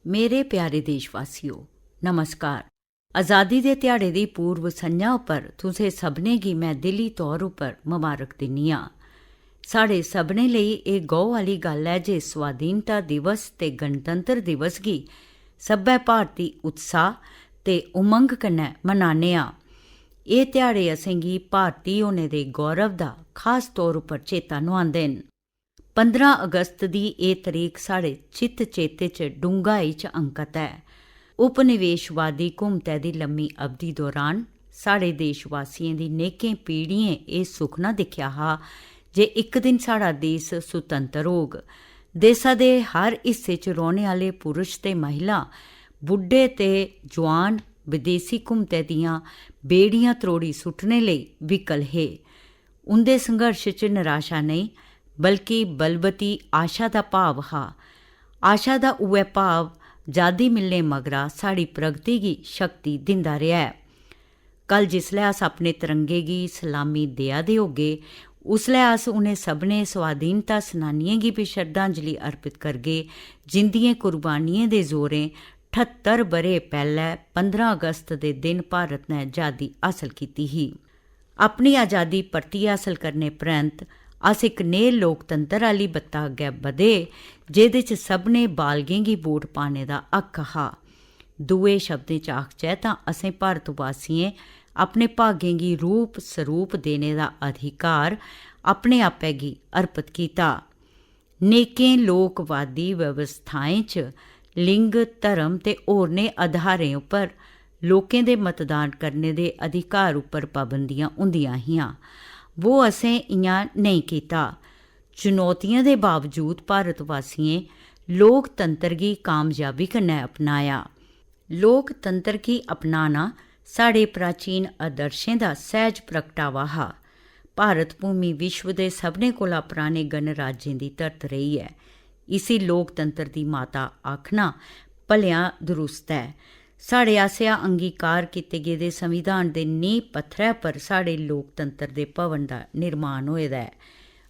मेरे प्यारे देशवासियों, नमस्कार। आज़ादी दे ध्याड़े दी पूर्व संझा उप्पर तुसें सभनें गी मैं दिली तौर उप्पर मुबारक दिन्नी आं। साढ़े सभनें लेई एह् गौह् आह्ली गल्ल ऐ जे स्वाधीनता दिवस ते गणतंत्र दिवस गी सब्भै भारती उत्साह ते उमंग कन्नै मनाने आं। एह् ध्याड़े असेंगी भारती होने दे गौरव दा खास तौर उप्पर चेता नुआंदे न। 15 अगस्त दी एह् तरीक साढ़े चित्त चेते च डूंघाई च अंकत ऐ। उपनिवेशवादी घुमतै दी लम्मी अवधि दौरान साढ़े देशवासियें दी नेकें पीढ़ियें एह् सुखना दिक्खेआ हा जे इक दिन साढ़ा देश सुतंत्र होग। देसा दे हर हिस्से च रौह्ने आह्ले पुरुष ते महिला, बुड्ढे ते जोआन विदेसी घुमतै दियां बेड़ियां त्रोड़ी सुट्टने लेई विकल हे। उं'दे संघर्ष च निराशा नेईं बल्कि बलबती आशा दा भाव हा। आशा दा उ'ऐ भाव आजादी मिलने मगरा साढ़ी प्रगति गी शक्ति दिंदा रेहा ऐ। कल जिसलै अस अपने तिरंगे गी सलामी देआ दे होगे, उसलै अस उ'नें सभनें स्वाधीनता सेनानियें गी बी शरधांजलि अर्पित करगे जिंदियें कुर्बानियें दे जोरें 78 ब'रे पैह्लें 15 अगस्त दे दिन भारत ने आज़ादी हासल कीती ही। अपनी आज़ादी परतियै हासल करने परैंत अस इक नेह् लोकतंत्र आह्ली बत्ता अग्गै बधे जेह्दे च सभनें बालगें गी वोट पाने दा हक्क हा। दुए शब्दें च आखचै तां असें भारतवासियें अपने भागें गी रूप सरूप देने दा अधिकार अपने आपै गी अर्पित कीता। नेकें लोकवादी व्यवस्थाएं च लिंग, धर्म ते होरनें आधारें उप्पर लोकें दे मतदान करने दे अधिकार उप्पर पाबंदियां होंदियां हियां। वो असें इ'यां नेईं कीता। चुनौतियें दे बावजूद भारतवासियें लोकतंत्र गी कामयाबी कन्नै अपनाया। लोकतंत्र गी अपनाना साढ़े प्राचीन आदर्शें दा सैह्ज प्रगटावा हा। भारत भूमि विश्व दे सभनें कोला पराने गणराज्यें दी धरत रेही ऐ। इसी लोकतंत्र दी माता आखना भलेआं दुरुस्त ऐ। साढ़े आसेआ अंगीकार कीते गेदे संविधान दे नींह् पत्थरै पर साढ़े लोकतंत्र दे भवन दा निर्माण होए दा ऐ।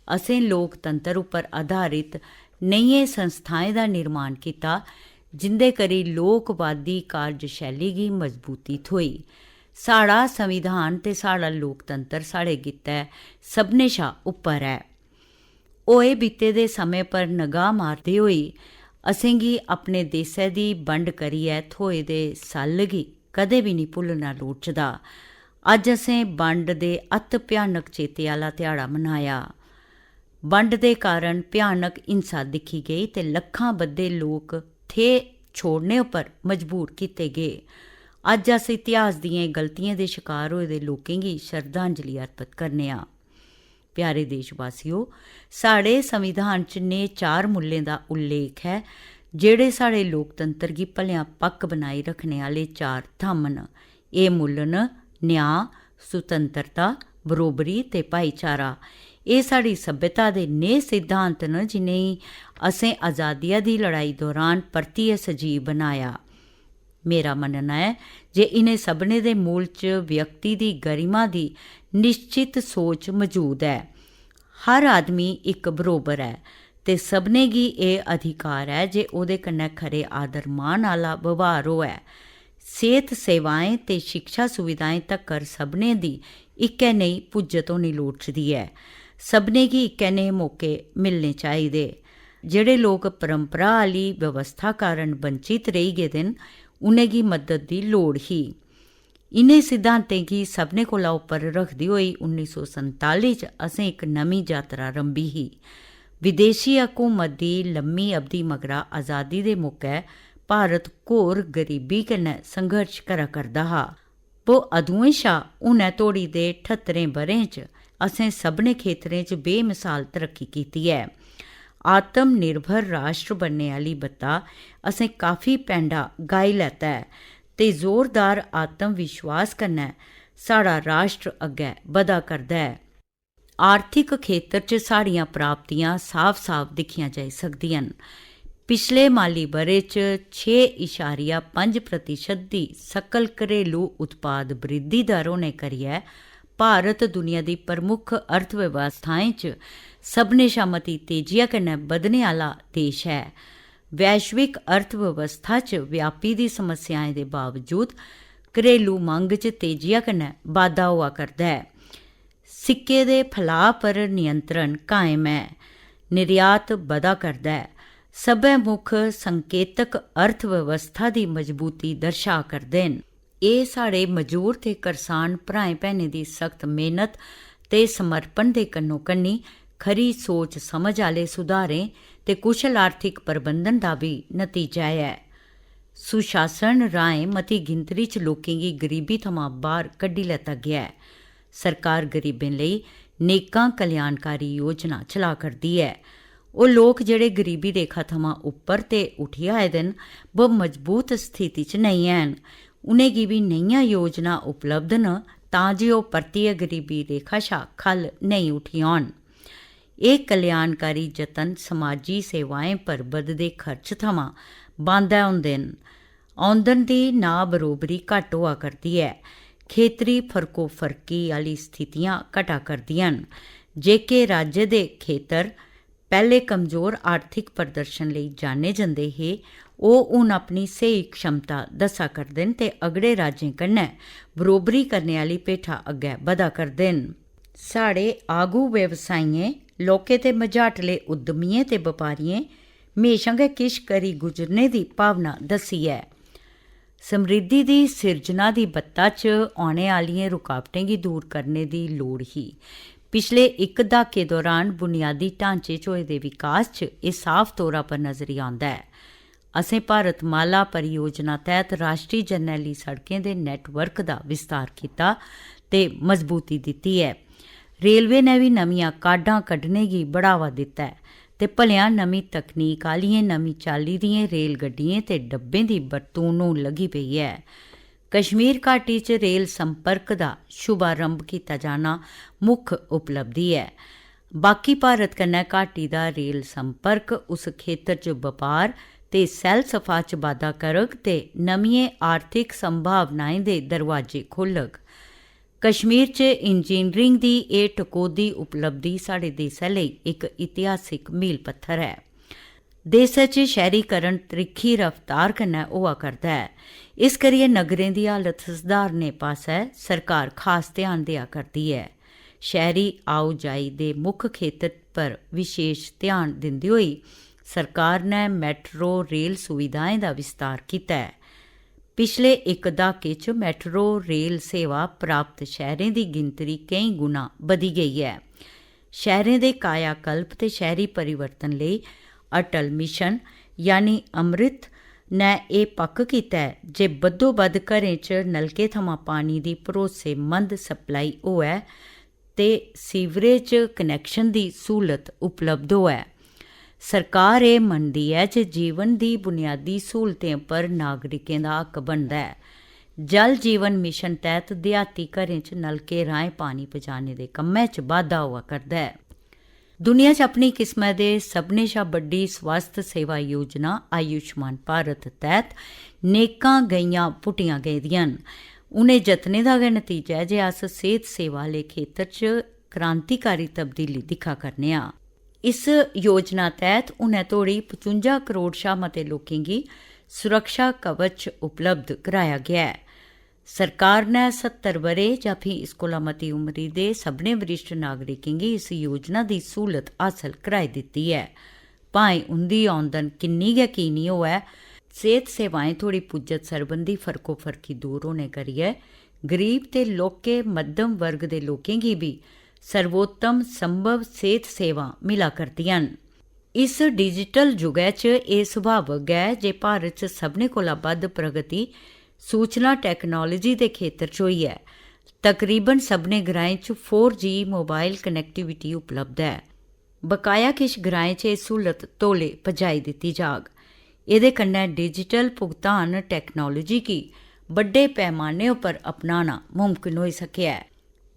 असें लोकतंत्र उप्पर आधारित नेहियें संस्थाएं दा निर्माण कीता जिंदे करी लोकवादी कार्यशैली गी मजबूती थ्होई। साढ़ा संविधान ते साढ़ा लोकतंत्र साढ़े गित्तै सभनें शा उप्पर ऐ। होए बीते दे समें पर नगाह मारदे होई असेंगी अपने देसै दी बंड करियै थ्होए दे सल्ल गी कदें बी निं भुल्लना लोड़चदा। अज्ज असें बंड दे अत्त भयानक चेते आह्ला ध्याड़ा मनाया। बंड दे कारण भयानक हिंसा दिक्खी गेई ते लक्खां बद्धे लोक थे छोड़ने उप्पर मजबूर कीते गे। अज्ज अस इतिहास दियें गलतियें दे शिकार होए दे लोकें गी शरधांजलि अर्पित करने आं। प्यारे देशवासियो, साढ़े संविधान च नेह् 4 मुल्लें दा उल्लेख है जेह्ड़े साढ़े लोकतंत्र गी भलेआं पक्क बनाई रखने आह्ले 4 थम्म न। एह् मुल्ल न न्याय, सुतंत्रता, बरोबरी ते भाईचारा। एह् साढ़ी सभ्यता दे नेह् सिद्धांत न जि'नेंगी असें आज़ादिया दी लड़ाई दौरान परतियै सजीव बनाया। मेरा मन्नना ऐ जे इ'नें सभनें दे मूल च व्यक्ति दी गरिमा दी निश्चित सोच मजूद ऐ। हर आदमी इक बरोबर ऐ ते सभनें गी एह् अधिकार ऐ जे ओह्दे कन्नै खरे आदर मान आह्ला व्यवहार होऐ। सेह्त सेवाएं ते शिक्षा सुविधाएं तक्कर सभनें दी इक्कै नेही पुज्जत होनी लोड़चदी ऐ। सभनें गी इक्कै नेह् मौके मिलने चाहिदे। जेह्ड़े लोक परंपरा आह्ली व्यवस्था कारण वंचित रेही गेदे न, उ'नेंगी मदद दी लोड़ ही। इ'नें सिद्धांतें गी सभनें कोला उप्पर रखदे होई 1947 च असें इक नमीं यात्रा रंभी ही। विदेशी हकूमत दी लम्मी अवधि मगरा आज़ादी दे मौकै भारत घोर गरीबी कन्नै संघर्श करा करदा हा। वो अदुएं शा हुनै धोड़ी दे 78 ब'रें च असें सभनें खेतरें च बेमिसाल तरक्की कीती ऐ। आत्म निर्भर राष्ट्र बनने आह्ली बत्ता असें काफ़ी पैंडा गाई लैता ऐ ते जोरदार आत्म विश्वास कन्नै साढ़ा राष्ट्र अग्गै बधा करदा ऐ। आर्थिक खेतर च साढ़ियां प्राप्तियां साफ साफ दिक्खियां जाई सकदियां न। पिछले माली ब'रे च 6.5% दी सकल घरेलू उत्पाद वृद्धि दर होने करियै भारत दुनिया दी प्रमुख अर्थव्यवस्थाएं च सभनें शा मती तेजिया कन्नै बधने आह्ला देश ऐ। वैश्विक अर्थ व्यवस्था च व्यापी दी समस्याएं दे बावजूद घरेलू मंग च तेजिया कन्नै बाद्धा होआ करदा है। सिक्के दे फलाऽ पर नियंत्रण कायम है, निर्यात बधा करदा है। सब्भै मुक्ख संकेतक अर्थ व्यवस्था दी मजबूती दर्शा करदे न। एह् साढ़े मजूर ते करसान भ्राएं भैनें दी सख्त मेहनत ते समर्पण दे कन्नो कन्नी खरी सोच समझ आह्ले सुधारें ते कुशल आर्थिक प्रबंधन दा भी नतीजा है। सुशासन राहें मती गिनतरी च लोकें गी गरीबी थमां बाह्र कड्ढी लैता गेआ है। सरकार गरीबें लेई नेकां कल्याणकारी योजना चला करदी है। ओह् लोक जेह्ड़े गरीबी रेखा थमां उप्पर ते उठी आए दे न, ब मजबूत स्थिति च नेईं हैन। उ'नेंगी बी नेहियां योजना उपलब्ध न तां जे ओह् परतियै गरीबी रेखा शा ख'ल्ल नेईं उठी औन। एह् कल्याणकारी जतन समाजी सेवाएं पर बधदे खर्च थमां बांदै होंदे न। औंदन दी ना बरोबरी घट्ट होआ करदी ऐ। खेतरी फर्कोफर्की आह्ली स्थितियां घटा करदियां न। जेके राज्य दे खेतर पैह्ले कमजोर आर्थिक प्रदर्शन लेई जाने जंदे हे, ओह् हून अपनी स्हेई क्षमता दस्सा करदे न ते अगड़े राज्यें कन्नै बरोबरी करने आह्ली भेठा अग्गै बधा करदे न। साढ़े आगू व्यवसायियें, लौह्के ते मझाटले उद्यमियें ते बपारियें म्हेशां गै किश करी गुजरने दी भावना दस्सी ऐ। समृद्धि दी सिरजना दी बत्ता च औने आह्लियें रुकावटें गी दूर करने दी लोड़ ही। पिछले इक दहाके दौरान बुनियादी ढांचे च होए दे विकास च एह् साफ तौरा पर नजरी आंदा ऐ। असें भारतमाला परियोजना तैह्त राश्ट्री जरनैली सड़कें दे नैट्टवर्क दा विस्तार कीता ते मजबूती दित्ती ऐ। रेलवे ने बी नमियां काढां कड्ढने गी बढ़ावा दित्ता ऐ ते भलेआं नमीं तकनीक आह्लियें नमीं चाल्ली दियें रेल गड्डियें ते डब्बें दी बरतून होन लगी पेई ऐ। कश्मीर घाटी च रेल संपर्क दा शुभारंभ कीता जाना मुक्ख उपलब्धि है। बाकी भारत कन्नै घाटी दा रेल संपर्क उस खेतर च बपार ते सैलसफा च बाद्धा करग ते नमियें आर्थिक संभावनाएं दे दरवाजे खोलग। कश्मीर च इंजीनियरिंग दी एह् टकोह्दी उपलब्धि साढ़े देशै लेई इक इतिहासिक मील पत्थर है। देशै च शैह्रीकरण त्रिक्खी रफ्तार कन्नै होआ करदा है। इस करियै नगरें दी हालत सुधारने पास्सै सरकार खास ध्यान देआ करदी है। शैह्री आओ जाई दे मुक्ख खेतर पर विशेष ध्यान दिंदे होई सरकार ने मैट्रो रेल सुविधाएं दा विस्तार कीता है। पिछले इक दहाके च मैट्रो रेल सेवा प्राप्त शैह्रें दी गिनतरी केईं गुना बधी गेई है। शैह्रें दे कायाकल्प ते शैह्री परिवर्तन लेई अटल मिशन यानी अमृत ने एह् पक्क कीता है जे बद्धोबद्ध घरें च नलके थमां पानी दी भरोसेमंद सप्लाई होऐ ते सीवरेज कनैक्शन दी सहूलत उपलब्ध होऐ। सरकार एह् मनदी ऐ जे जीवन दी बुनियादी सहूलतें पर नागरिकें दा हक बनदा है। जल जीवन मिशन तैह्त देहाती घरें च नलके राहें पानी पजाने दे कम्मै च बाद्धा होआ करदा है। दुनिया च अपनी किस्मै दे सभनें शा बड्डी स्वास्थ सेवा योजना आयुष्मान भारत तैह्त नेकां गैयां पुट्टियां गेदियां न। उ'नें जतनें दा गै नतीजा ऐ जे अस सेह्त सेवा आह्ले खेतर च क्रांतिकारी तब्दीली दिक्खा करने आं। इस योजना तैह्त हुनै तोड़ी 55 करोड़ शा मते लोकें गी सुरक्षा कवच उपलब्ध कराया गेआ है। सरकार ने 70 ब'रे जां फ्ही इस कोला मती उमरी दे सभनें वरिष्ठ नागरिकें गी इस योजना दी सहूलत हासल कराई दित्ती है। भाएं उंदी औंदन किन्नी गै की निं होऐ, सेह्त सेवाएं थोड़ी पुज्जत सरबंधी फर्कोफर्की दूर होने करियै गरीब ते लौह्के मध्यम वर्ग दे लोकें गी बी सर्वोत्तम संभव सेह्त सेवां मिला करदियां न। इस डिजिटल जुगै च एह् सुभावक ऐ जे भारत च सभनें कोला बद्ध प्रगति सूचना टैक्नोलोजी दे खेतर च होई ऐ। तकरीबन सभनें ग्राएं च 4G मोबाइल कनैक्टिविटी उपलब्ध ऐ। बकाया किश ग्राएं च एह् सहूलत तौले पजाई दित्ती जाग। एह्दे कन्नै डिजिटल भुगतान टैक्नोलोजी गी बड्डे पैमाने उप्पर अपनाना मुमकन होई सकेआ ऐ।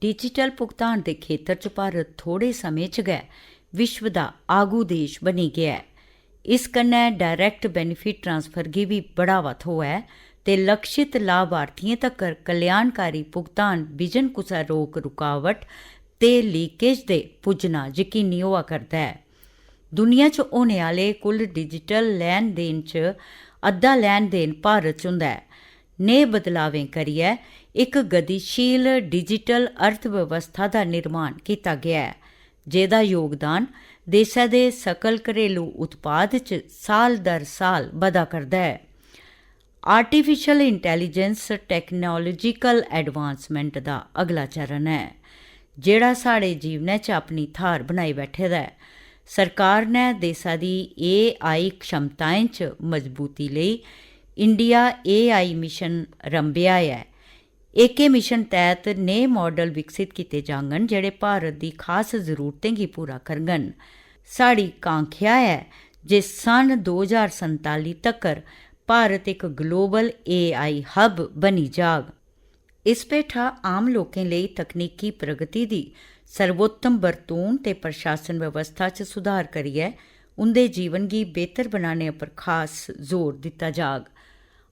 डिजिटल भुगतान दे खेतर च भारत थोड़े समें च गै विश्व दा आगू देश बनी गेआ ऐ। इस कन्नै डायरैक्ट बेनिफिट ट्रांसफर गी बी बढ़ावा थ्होआ ऐ ते लक्षित लाभार्थियें तक्कर कल्याणकारी भुगतान बिजन कुसै रोक रुकावट ते लीकेज दे पुज्जना यकीनी होआ करदा ऐ। दुनिया च होने आह्ले कुल डिजिटल लैन देन च अद्धा लैन देन भारत च होंदा ऐ। नेह् बदलावें करियै इक गतिशील डिजिटल अर्थव्यवस्था दा निर्माण कीता गेआ ऐ, जेह्दा योगदान देशै दे सकल घरेलू उत्पाद च साल दर साल बधा करदा ऐ। आर्टिफिशियल इंटैलीजेंस टैक्नोलॉजिकल एडवांसमेंट दा अगला चरण ऐ, जेह्ड़ा साढ़े जीवनै च अपनी थाह्र बनाई बैठे दा ऐ। सरकार ने देशा दी AI क्षमताएं च मजबूती लेई इंडिया AI मिशन रंभेआ ऐ। एह्के मिशन तैह्त नेह् मॉडल विकसित कीते जाङन जेह्ड़े भारत दी खास जरूरतें गी पूरा करङन। साढ़ी कांख्या ऐ जे सन 2047 तक्कर भारत इक ग्लोबल AI हब बनी जाग। इस पेठा आम लोकें लेई तकनीकी प्रगति दी सर्वोत्तम बरतून ते प्रशासन व्यवस्था च सुधार करियै उं'दे जीवन गी बेहतर बनाने पर खास जोर दित्ता जाग।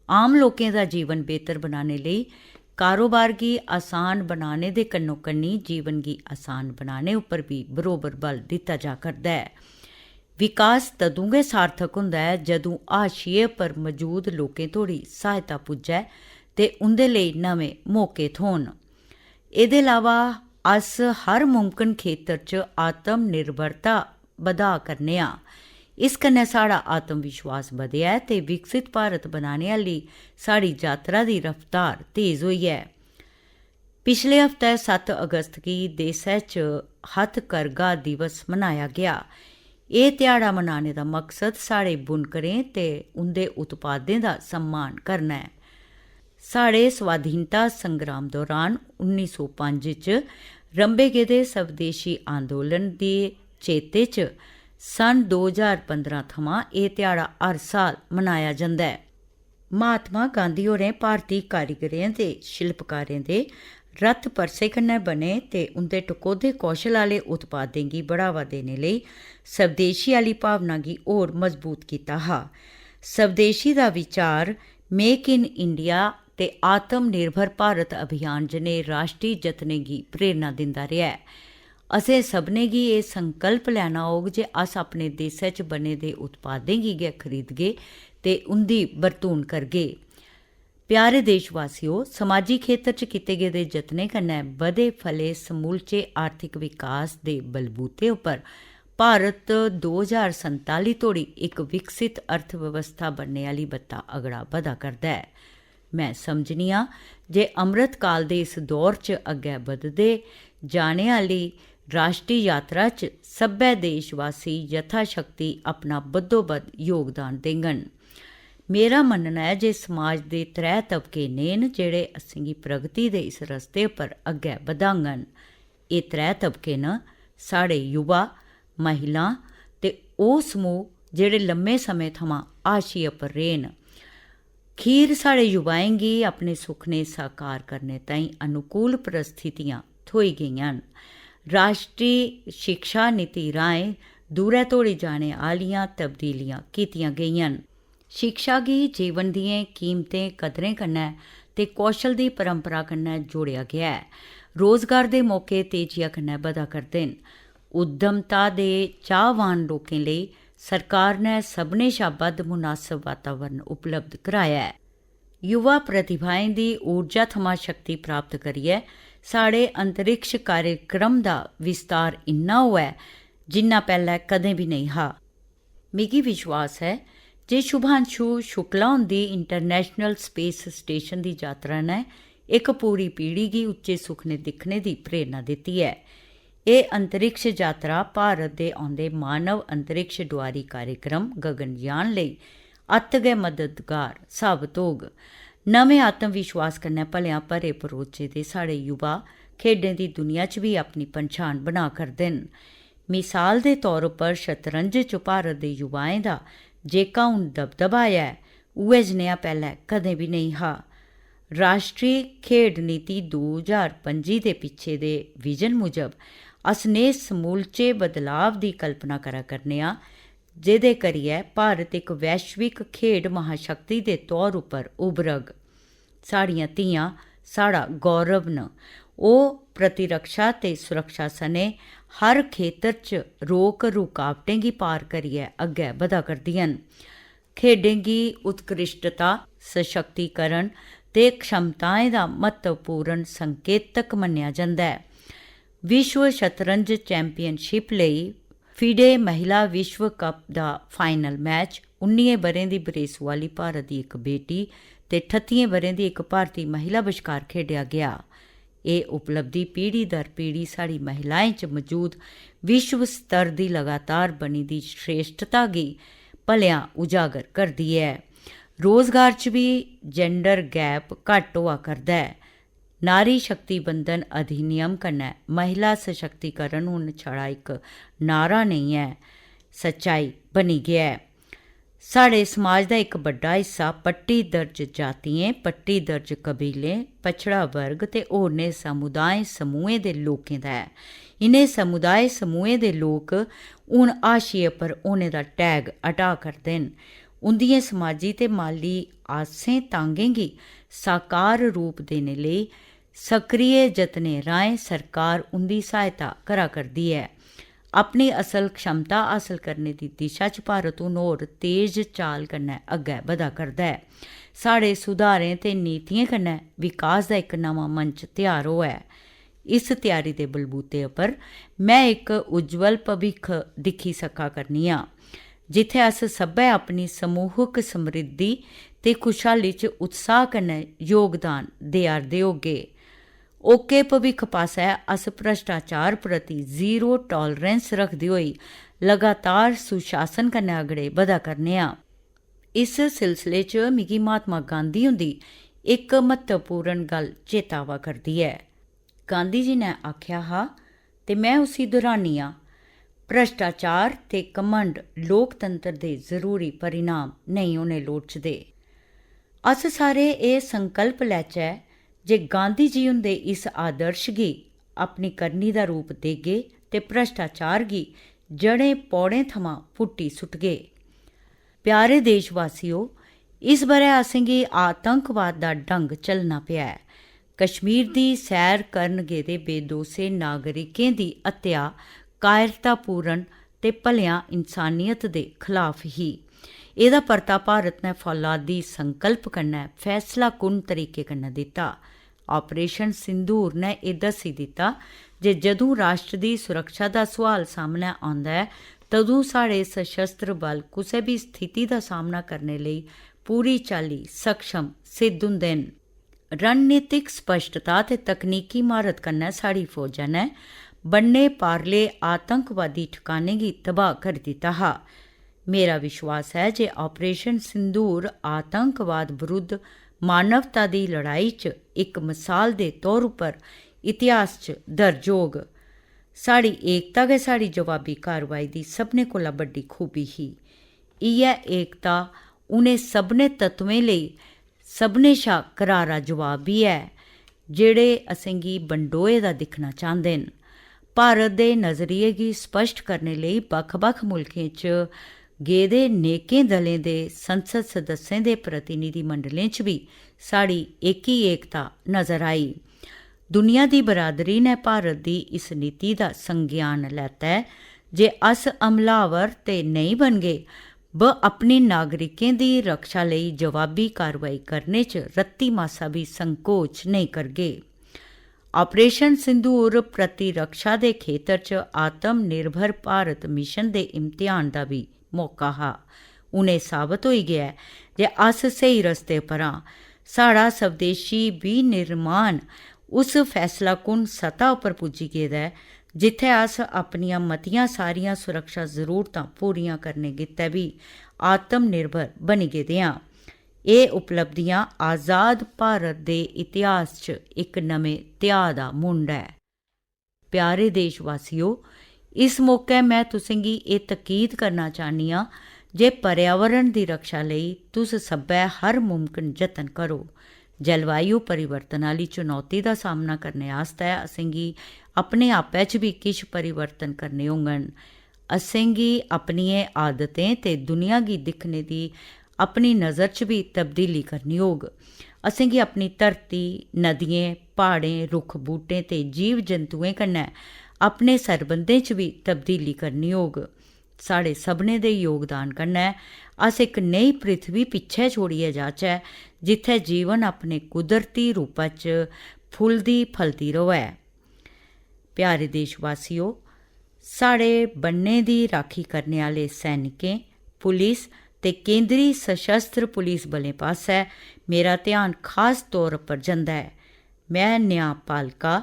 आम लोकें दा जीवन बेहतर बनाने लेई कारोबार गी आसान बनाने दे कन्नो कन्नी जीवन गी आसान बनाने उप्पर बी बरोबर बल दित्ता जा करदा ऐ। विकास तदूं गै सार्थक होंदा ऐ जदूं हाशिए पर मजूद लोकें तोड़ी सहायता पुज्जै ते उं'दे लेई नमें मौके थ्होन। एह्दे अलावा अस हर मुमकन खेतर च आत्म निर्भरता बधा करने आं। इस कन्नै साढ़ा आत्म विश्वास बधेआ ऐ ते विकसित भारत बनाने आह्ली साढ़ी यात्रा दी रफ्तार तेज होई ऐ। पिछले हफ्तै 7 अगस्त गी देशै च हथकरघा दिवस मनाया गेआ। एह् ध्याड़ा मनाने दा मकसद साढ़े बुनकरें ते उं'दे उत्पादें दा सम्मान करना ऐ। साढ़े स्वाधीनता संग्राम दौरान 1905 च रंभे गेदे स्वदेशी आंदोलन दे चेते च सन 2015 थमां एह् ध्याड़ा हर साल मनाया जंदा ऐ। महात्मा गांधी होरें भारती कारीगरें ते शिल्पकारें दे रत्त परसे कन्नै बने ते उं'दे टकोह्दे कौशल आह्ले उत्पादें गी बढ़ावा देने लेई स्वदेशी आह्ली भावना गी होर मजबूत कीता हा। स्वदेशी दा विचार मेक इन इंडिया ते आत्म निर्भर भारत अभियान जनेह् राश्ट्री जतनें गी प्रेरणा दिंदा रेहा ऐ। असें सभनें गी एह् संकल्प लैना होग जे अस अपने देशै च बने दे उत्पादें गी गै खरीदगे ते उं'दी बरतून करगे। प्यारे देशवासियो, समाजी खेतर च कीते गेदे जतनें कन्नै बधे फले समूलचे आर्थिक विकास दे बलबूते उप्पर भारत 2047 तोड़ी इक विकसित अर्थव्यवस्था बनने आह्ली बत्ता अगड़ा बधा करदा ऐ। मैं समझनी आं जे अमृत काल दे इस दौर च अग्गै बधदे जाने आह्ली राश्ट्री यात्रा च सब्भै देशवासी यथाशक्ति अपना बद्धोबद्ध योगदान देङन। मेरा मन्नना ऐ जे समाज दे 3 तबके नेह् न जेह्ड़े असेंगी प्रगति दे इस रस्ते पर अग्गै बधाङन। एह् 3 तबके न साढ़े युवा, महिलां ते ओह् समूह जेह्ड़े लम्मे समें थमां हाशिए पर रेह् न। खीर साढ़े युवाएं गी अपने सुखने साकार करने ताईं अनुकूल परिस्थितियां थ्होई गेइयां न। राश्ट्री शिक्षा नीति राहें दूरै तोड़ी जाने आह्लियां तब्दीलियां कीतियां गेइयां न। शिक्षा गी जीवन दियें कीमतें कदरें कन्नै ते कौशल दी परंपरा कन्नै जोड़ेआ गेआ ऐ। रोजगार दे मौके तेजिया कन्नै बधा करदे न। उद्यमता दे चाहवान लोकें लेई सरकार ने सभनें शा बद्ध मुनासब वातावरण उपलब्ध कराया ऐ। युवा प्रतिभाएं दी ऊर्जा थमां शक्ति प्राप्त करियै साढ़े अंतरिक्ष कार्यक्रम दा विस्तार इन्ना होआ जिन्ना पैह्लें कदें बी नेईं हा। मिगी विश्वास ऐ जे शुभांशु शुक्ला हुंदी इंटरनेशनल स्पेस स्टेशन दी यात्रा ने इक पूरी पीढ़ी गी उच्चे सुखने दिक्खने दी प्रेरणा दित्ती ऐ। एह् अंतरिक्ष यात्रा भारत दे औंदे मानव अंतरिक्ष डोआरी कार्यक्रम गगनयान लेई अत्त गै मददगार साबत होग। नमें आत्म विश्वास कन्नै भलेआं भरे भरोचे दे साढ़े युवा खेढें दी दुनिया च बी अपनी पन्छान बना करदे न। मिसाल दे तौर उप्पर शतरंज च भारत दे युवाएं दा जेह्का हून दबदबा ऐ उ'ऐ जनेहा पैह्लें कदें बी नेईं हा। राश्ट्री खेढ नीति 2025 दे पिच्छे दे विजन मुजब अस नेह् समूलचे बदलाव दी कल्पना करा करने आं जेह्दे करियै भारत इक वैश्विक खेढ महाशक्ति दे तौर उप्पर उभरग। साढ़ियां धीआं साढ़ा गौरव न। ओह् प्रतिरक्षा ते सुरक्षा सने हर खेतर च रोक रुकावटें गी पार करियै अग्गै बधा करदियां न। खेडें गी उत्कृष्टता, सशक्तिकरण ते क्षमताएं दा महत्वपूर्ण संकेतक मन्नेआ जंदा है। विश्व शतरंज चैंपीयनशिप लेई फिडे महिला विश्व कप दा फाइनल मैच 19 ब'रें दी बरेसू आह्ली भारत दी इक बेटी ते 38 ब'रें दी इक भारती महिला बश्कार खेडेआ गेआ। एह् उपलब्धि पीढ़ी दर पीढ़ी साढ़ी महिलाएं च मौजूद विश्व स्तर दी लगातार बनी दी श्रेष्ठता गी भलेआं उजागर करदी ऐ। रोजगार च भी जेंडर गैप घट्ट होआ करदा है। नारी शक्ति बंधन अधिनियम कन्नै महिला सशक्तिकरण हून छड़ा इक नारा नहीं है, सच्चाई बनी गया है। साढ़े समाज दा इक बड्डा हिस्सा पट्टी दर्ज जातियें, पट्टी दर्ज कबीलें, पछड़ा वर्ग ते होरनें समुदाय समूहें दे लोकें दा है। इनें समुदाय समूहें दे लोक हून हाशिए पर होने दा टैग हटा करदे न। उंदियें समाजी ते माली आसें तांगें गी साकार रूप देने लेई सक्रिय जतनें राहें सरकार उंदी सहायता करा करदी है। अपनी असल क्षमता हासल करने दी दिशा च भारत हून होर तेज चाल कन्नै अग्गै बधा करदा है। साढ़े सुधारें ते नीतियें कन्नै विकास दा इक नमां मंच त्यार होआ है। इस त्यारी दे बलबूते उप्पर मैं इक उज्जवल भविक्ख दिक्खी सका करनी आं, जित्थै अस सब्भै अपनी समूहक समृद्धि ते खुशहाली च उत्साह कन्नै योगदान देआ'रदे होगे। ओके भविक्ख पास्सै अस भ्रष्टाचार प्रति जीरो टॉलरेंस रखदे होई लगातार सुशासन कन्नै अगड़े बधा करने आं। इस सिलसिले च मिगी महात्मा गांधी हुंदी इक महत्वपूर्ण गल्ल चेता आवा करदी ऐ। गांधी जी ने आखेआ हा ते मैं उसी दोहरानी आं, भ्रष्टाचार ते घमंड लोकतंत्र दे जरूरी परिणाम नेईं होने लोड़चदे। अस सारे एह् संकल्प लैचै जे गांधी जी हुंदे इस आदर्श गी अपनी करनी दा रूप देगे ते भ्रष्टाचार गी जड़ें पौड़ें थमां पुट्टी सुट्टगे। प्यारे देशवासियो, इस ब'रै असेंगी आतंकवाद दा डंग झल्लना पेआ ऐ। कश्मीर दी सैर करन गेदे बेदोसे नागरिकें दी हत्या कायरतापूर्ण ते भलेआं इंसानियत दे खलाफ ही। एह्दा परता भारत ने फौलादी संकल्प कन्नै फैसलाकुन तरीके कन्नै दित्ता। ऑपरेशन सिंदूर ने एह् दस्सी दित्ता जे जदूं राष्ट्र दी सुरक्षा दा सुआल सामनै आंदा ऐ, तदूं साढ़े सशस्त्र बल कुसै बी स्थिति दा सामना करने लेई पूरी चाल्ली सक्षम सिद्ध हुंदे न। रणनीतिक स्पष्टता ते तकनीकी म्हारत कन्नै साढ़ी फौजा ने बन्ने पारले आतंकवादी ठिकाने गी तबाह करी दित्ता हा। मेरा विश्वास है जे ऑपरेशन सिंदूर आतंकवाद विरुद्ध मानवता दी लड़ाई च इक मिसाल दे तौर उप्पर इतिहास च दर्ज होग। साढ़ी एकता गै साढ़ी जवाबी कारवाई दी सभनें कोला बड्डी खूबी ही। इ'यै एकता उ'नें सभनें तत्वें लेई सभनें शा करारा जवाब बी ऐ जेह्ड़े असेंगी बंडोए दा दिक्खना चांह्दे न। भारत दे नजरिये गी स्पष्ट करने लेई बक्ख बक्ख मुल्खें च गेदे नेकें दलें दे संसद सदस्यें दे प्रतिनिधिमंडलें च भी साढ़ी एकी एकता नजर आई। दुनिया दी बरादरी ने भारत दी इस नीति दा संज्ञान लैता है जे अस हमलावर ते नेईं बनगे, ब अपने नागरिकें दी रक्षा लेई जवाबी कारवाई करने च रत्ती मासा भी संकोच नेईं करगे। ऑपरेशन सिंदूर प्रतिरक्षा दे खेतर च आत्म निर्भर भारत मिशन दे इम्तिहान दा भी मौका हा। उ'नें साबत होई गेआ जे अस स्हेई रस्ते पर आं। साढ़ा स्वदेशी विनिर्माण उस फैसलाकुन सतह उप्पर पुज्जी गेदा ऐ जित्थै अस अपनियां मतियां सारियां सुरक्षा जरूरतां पूरियां करने गित्तै बी आत्म निर्भर बनी गेदे आं। एह् उपलब्धियां आज़ाद भारत दे इतिहास च इक नमें ध्याऽ दा मुंड ऐ। प्यारे देशवासियो, इस मौके मैं तुसेंगी एह् तकीद करना चाह्न्नी आं जे पर्यावरण दी रक्षा लेई तुस सब्भै हर मुमकन जतन करो। जलवायु परिवर्तन आह्ली चुनौती दा सामना करने आस्तै असेंगी अपने आपै च भी किश परिवर्तन करने होङन। असेंगी अपनियें आदतें ते दुनिया गी दिक्खने दी अपनी नज़र च भी तब्दीली करनी होग। असें गी अपनी धरती, नदियें, प्हाड़ें, रुक्ख बूह्टें ते जीव जंतुएं कन्नै अपने सरबंधें च बी तब्दीली करनी होग। साढ़े सभनें दे योगदान कन्नै अस इक नेही पृथ्वी पिच्छें छोड़ियै जाचै जित्थै जीवन अपने कुदरती रूपा च फुलदी फलदी र'वै। प्यारे देशवासियो, साढ़े बन्ने दी राखी करने आह्ले सैनिकें, पुलिस ते केंद्री सशस्त्र पुलिस बलें पास्सै मेरा ध्यान खास तौर पर जंदा ऐ। मैं न्यायपालिका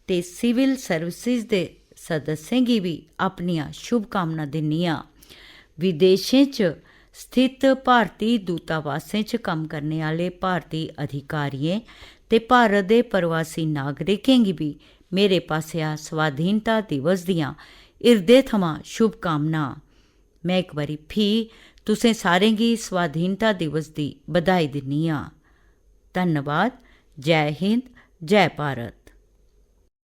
ते सिविल सर्विसिज दे सदस्यें गी बी अपनियां शुभकामनां दिन्नी आं। विदेशें च स्थित भारती दूतावासें च कम्म करने आह्ले भारती अधिकारियें ते भारत दे प्रवासी नागरिकें गी बी मेरे पासेआ स्वाधीनता दिवस दियां हिरदे थमां शुभकामनां। मैं इक बारी फ्ही तुसें सारें गी स्वाधीनता दिवस दी बधाई दिन्नी आं। धन्नवाद। जय हिंद, जय भारत।